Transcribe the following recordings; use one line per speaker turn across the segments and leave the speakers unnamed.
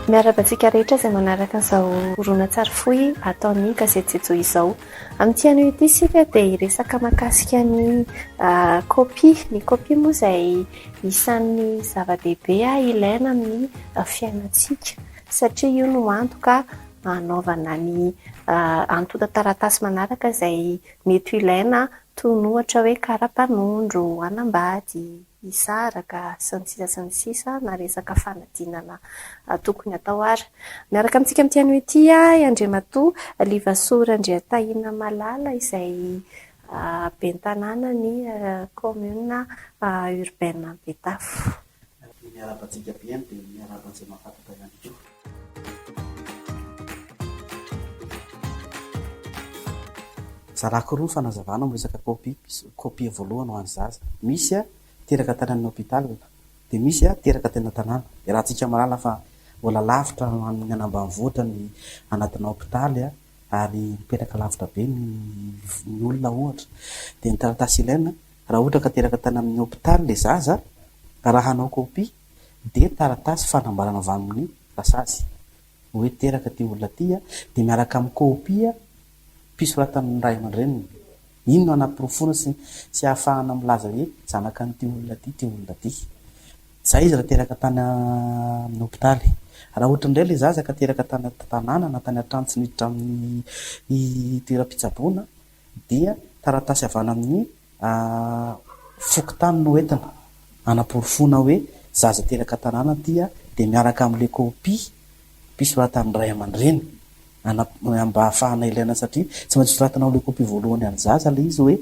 Miarabantsika rehetra izay manaraka an'izao horonan-tsary fohy ataon'ny gazety Jejoo izao. Amin'ity anio ity isika dia hiresaka mahakasika ny kopia. Ny kopia moa izay isan'ny zava-dehibe ilaina amin'ny fiainantsika satria io no antoka hanaovana ny antota taratasy manaraka izay mety ho ilaina toy ny ohatra hoe kara-panondro, anambady, isaraka sy ny sisa na resaka fanadinana tokony atao ary. Miaraka amintsika amin'ity anio ity Andriamatoa Livasoa Randriantahiana Malala izay ben'ny tanàna ny commune urbaine Betafo.
Miarabantsika bien dia miarabantsika mahafantatra ihany koa. Zarako roa fanazavana amin'ny resaka kopia voalohany ho an'ny zaza. Misy teraka tany amin'ny hôpitaly dia misy teraka tena tanàna. Rahantsika malala fa mbola lavitra ny anambanivohitra ny anatina hôpitaly ary mipetraka lavitra be ny olona ohatra. Dia ny taratasy ilaina raha ohatra ka teraka tany amin'ny hôpitaly ilay zaza, raha hanao kopia dia taratasy fanambarana avy amin'ny rasazy hoe teraka ty olona ty dia miaraka amin'ny kopia mpisoratan'ny ray aman-dreniny. Iny no anam-porofoana sy ahafahana milaza hoe zanaka ny ty olona ty. Zay izy raha teraka tany amin'ny hôpitaly. Raha ohatra indray ilay zaza ka teraka tany tanàna na tany an-trano tsy miditra amin'ny toeram-pitsaboana dia taratasy avana amin'ny fokontany no entina anam-porofoana hoe zaza teraka tanàna ty dia miaraka amin'ilay kopia mpisoratan'ny ray aman-dreny mba ahafahana ilaina satria tsy maintsy soratana amin'ilay kopia voalohany an'ny zaza ilay izy hoe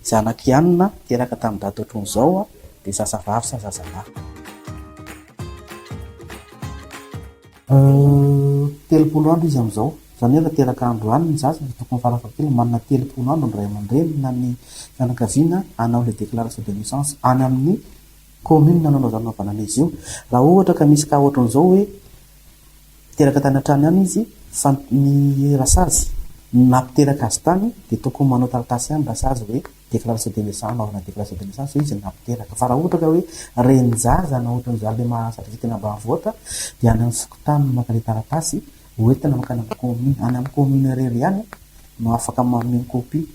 zanaka ianona teraka tamin'ny daty ohatran'izao dia zaza vavy sa zaza lahy. 30 andro izy amin'izao, izany hoe raha teraka andro any ny zaza dia tokony farafahakeliny manana 30 andro ny ray aman-dreny na ny fianakaviana hanao ilay déclaration de naissance any amin'ny commune nanao izany naovanana izy io. Raha ohatra ka misy ka ohatran'izao hoe teraka tany an-trano any izy fa ny rasazy nampiteraka azy tany dia tokony manao taratasy any rasazy hoe déclaration de naissance, anaovana déclaration de naissance izy nampiteraka. Fa raha ohatra ka hoe renin-jaza na ohatran'izany ilay mahazatra tena ambanivohitra dia any amin'ny fokontany makale taratasy hoentina makany amin'ny commune. Any amin'ny commune irery ihany no afaka manome kopia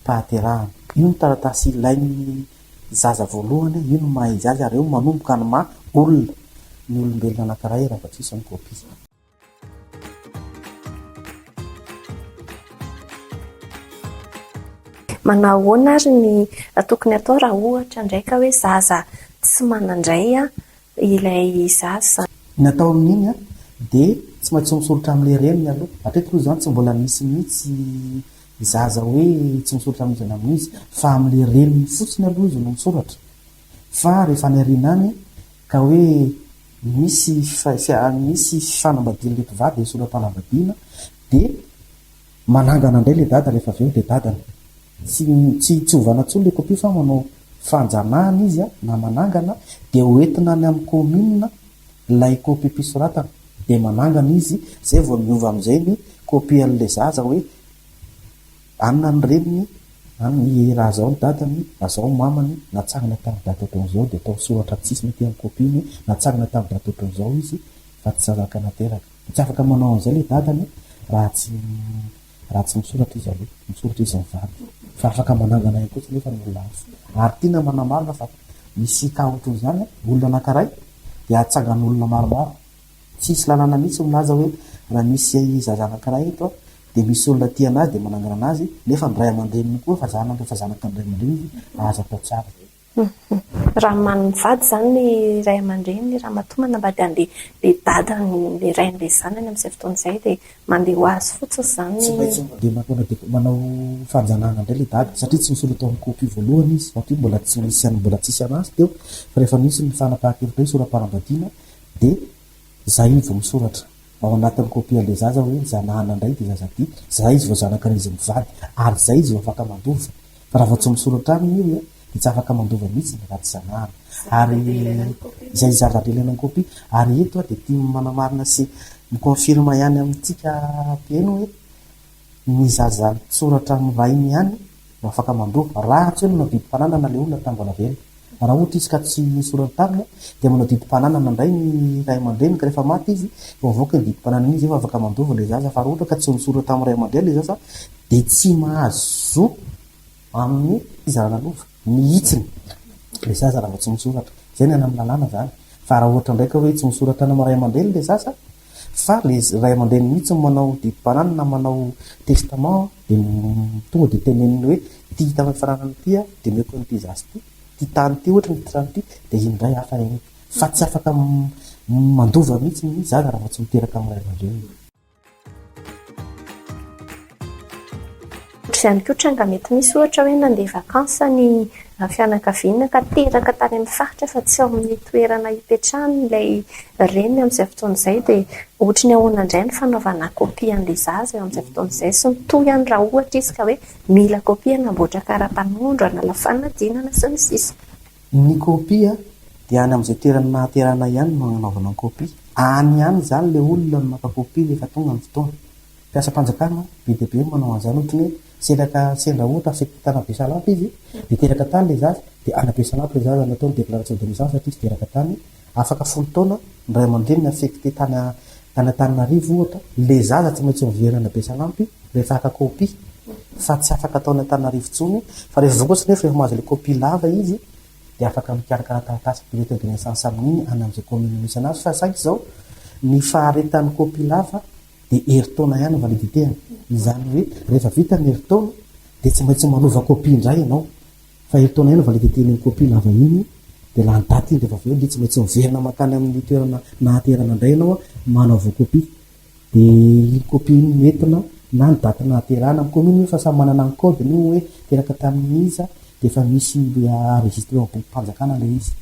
pahaterahana. Io ny taratasy ilain'ny zaza voalohany, io no maha izy azy ary eo manomboka ny maha olona ny olombelona anankiray raha tsisy ny kopia.
Manao ahoana ary ny tokony atao raha ohatra ndraika hoe zaza tsy manandray ilay zaza.
Ny atao amin'iny dia tsy maintsy misolotra amin'ilay reniny aloha. Hatreto koa izany tsy mbola misy mihitsy zaza hoe tsy misolotra amin'izany amin'izy fa amin'ilay reniny fotsiny aloha izy no misoratra. Fa rehefa any aoriana any ka hoe misy fanambadiana ilay mpivady soram-panambadiana dia manangana indray ilay dada rehefa avy eo ilay dadany. Tsy ovana intsony ilay kopia fa manao fanjanahana izy na manangana dia hoentina any amin'ny commune ilay kopia mpisoratana dia manangana izy izay vao miova amin'izay ny kopia an'ilay zaza hoe anona ny reniny ny raha zao ny dadany azao ny mamany natsangana tamin'ny daty ohatran'izao dia atao soratra tsisy mety amin'ny kopia ny natsangana tamin'ny daty ohatran'izao izy fa tsy zazaka nateraka. Tsy afaka manao an'izay ilay dadany raha tsy misoratra izy aloha, misoratra izy mivady. Fa afaka manangana ihany koa tsy nefa ny olona hafa. Ary tiana manamarina fa misy ka ohatran'izany olona anankiray dia atsangan'olona maromaro. Tsisy lalàna mihitsy milaza hoe raha misy zaza anankiray eto dia misy olona tia anazy dia manangana anazy nefa ny ray aman-dreniny koa fa zanaka ny ray aman-dreniny aza atao tsara.
Raha mivady izany ny ray aman-dreny raha matoa manambady an'ilay dadany ilay rain'ilay zanany amin'izay fotoan'izay dia mandeha ho azy fotsiny izany.
Dia manao fanjanahana indray ilay dada satria tsy misoratra amin'ny kopia voalohany izy satria mbola tsisy anazy teo fa rehefa misy ny fanapahan-kevitra hoe soram-panambadiana dia zay vao misoratra ao anatin'ny kopia ilay zaza hoe zanahana indray dia zaza ty zay izy vao zanaka izy mivady ary zay izy vao afaka mandova. Fa raha vao tsy misoratra aminy io dia tsy afaka mandova mihitsy ny raha tsy zanahana. Ary izay zavatra ilaina ny kopia ary eto dia tia manamarina sy mikonfirma ihany amintsika peno hoe ny zaza soratra amin'ny vahiny ihany no afaka mandova raha tsy hoe no biby mpananana ilay olona tamin'ny mbola velona. raha ohatra izy ka tsy soratana dia manao didim-pananana indray ny ray aman-dreniny rehefa maty izy avoaka ny didim-pananana izy efa afaka mandova ilay zaza fa raha ohatra ka tsy misoratra amin'ny ray aman-dreny ilay zaza dia tsy mahazo amin'ny fizarana lova mihitsiny ilay zaza raha vao tsy misoratra izay ny any amin'ny lalàna zany fa raha ohatra ndraika hoe tsy misoratra ny amin'ny ray aman-dreny ilay zaza fa le ray aman-dreny mihitsy manao didim-pananana manao testament dia tonga dia teneniny hoe ty hita amin'ny faranana tya dia meko n'ity zazy ty tany ty ohatra ny trano ty dia indray hafa eny fa tsy afaka mandova mihitsy ny zaza raha vao tsy miteraka amin'ny ray aman-dreny.
Izany koa tranga mety misy ohatra hoe nandeha vakansa ny fianakaviana ka teraka tany amin'ny faritra fa tsy ao amin'ny toerana hipetrahany ilay reniny amin'izay fotoana izay dia ohatra ny ahoana indray ny fanaovana kopia an'ilay zaza eo amin'izay fotoana izay sy mitohy ihany raha ohatra izy ka hoe mila kopia namboatra kara-panondro hanala fanadinana sy ny sisa.
Ny kopia dia any amin'izay toerana nahaterana ihany no hanaovana kopia. Any ihany izany ilay olona no maka kopia rehefa tonga ny fotoana. Mpiasa-panjakana be dia be manao an'izany ohatra ny hoe selaka sendra ohatra afektana Besalamp izy dia teraka tany ilay zaza dia ana Besalamp ilay zaza natao ny déclaration de naissance satria izy teraka tany afaka 10 taona ny ray aman-dreny afekte tany Antananarivo ohatra ilay zaza tsy maintsy miverina ana Besalamp rehefa aka kopia fa tsy afaka ataony Antananarivo intsony fa rehefa vokoatra nefa rehefa mahazo ilay kopia lava izy dia afaka mikarakara taratasy bulletin de naissance amin'iny any amin'izay commune misy anazy fa saika izao ny faharetan'ny kopia lava dia herintaona ihany validité-any izany hoe rehefa vita ny herintaona dia tsy maintsy manova kopia indray ianao fa herintaona ihany validité-ny kopia lava iny dia lany daty iny rehefa avy eo dia tsy maintsy miverina makany amin'ny toerana nahaterana indray ianao manao kopia dia iny kopia iny nentina na ny daty nahaterana amin'ny commune fa samy manana ny code ny hoe teraka tamin'ny iza dia efa misy enregistré amin'ny bokim-panjakana ilay izy.